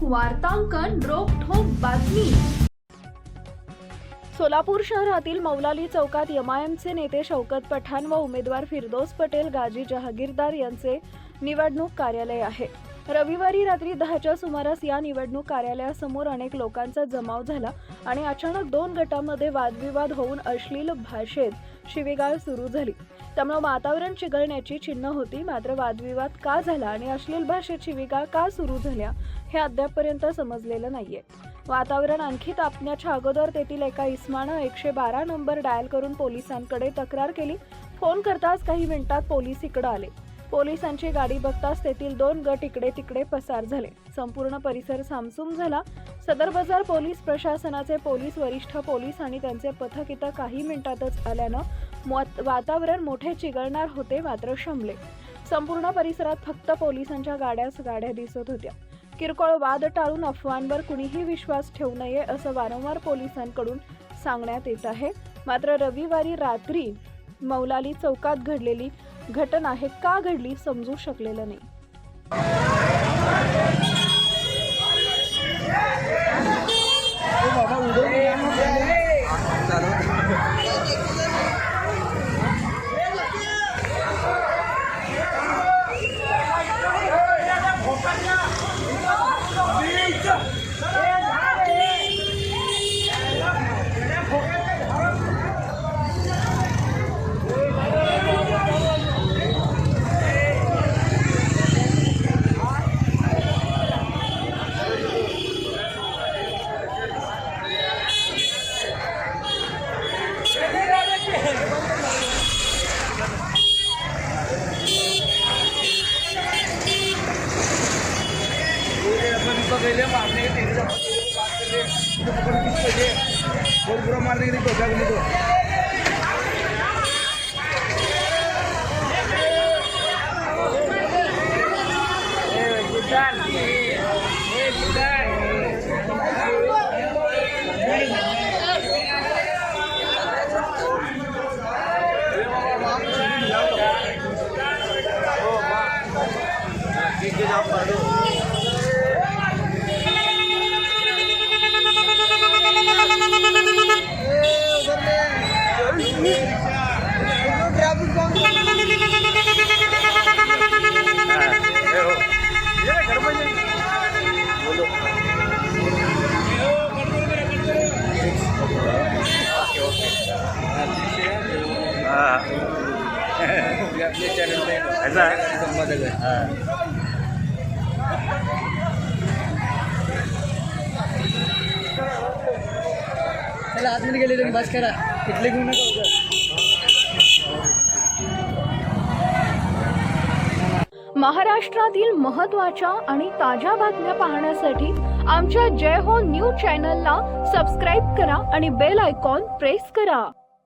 वार्तांकन रोखठोक बातमी। सोलापूर शहरातील मौलाली चौकात एमआयएमचे नेते शौकत पठाण व उमेदवार फिरदौस पटेल गाजी जहागीरदार यांचे निवडणूक कार्यालय आहे। रविवारी रात्री 10च्या सुमारास या निवडणूक कार्यालयासमोर अनेक लोकांचा जमाव झाला आणि अचानक दोन गटांमध्ये वादविवाद होऊन अश्लील भाषेत शिवीगाळ सुरू झाली। त्यामुळे वातावरण चिघळण्याची चिन्ह होती। मात्र वादविवाद का झाला आणि अश्लील भाषेत शिवीगाळ का सुरू झाल्या हे अद्यापपर्यंत समजलेलं नाहीये। वातावरण आणखी तापण्याच्या अगोदर तेथील एका इसमानं 112 नंबर डायल करून पोलिसांकडे तक्रार केली। फोन करताच काही मिनिटात पोलीस इकडे आले। पोलिसांची गाडी बघताच तेथील दोन गट इकडे तिकडे पसार झाले। संपूर्ण परिसर सामसूम झाला। सदर बाजार पोलीस प्रशासनाचे पोलीस वरिष्ठ पोलीस आणि त्यांचे पथक इथं काही मिनिटातच आल्यानं वातावरण मोठे चिघळणार होते, मात्र शमले। संपूर्ण परिसरात फक्त पोलिसांच्या गाड्या दिसत होत्या। किरकोळ वाद टाळून अफवांवर कुणीही विश्वास ठेवू नये असं वारंवार पोलिसांकडून सांगण्यात येत आहे। मात्र रविवारी रात्री मौलाली चौकात घडलेली घटना हे का घडली समजू शकलेलं नाही। ऐसा है। चला आतमध्ये गेले तुम्ही बस करा, तिथले घेऊ नका। महाराष्ट्रातील महत्त्वाच्या आणि ताज्या बातम्या पाहण्यासाठी आमच्या जय हो न्यूज चॅनलला सबस्क्राइब करा आणि बेल आयकॉन प्रेस करा।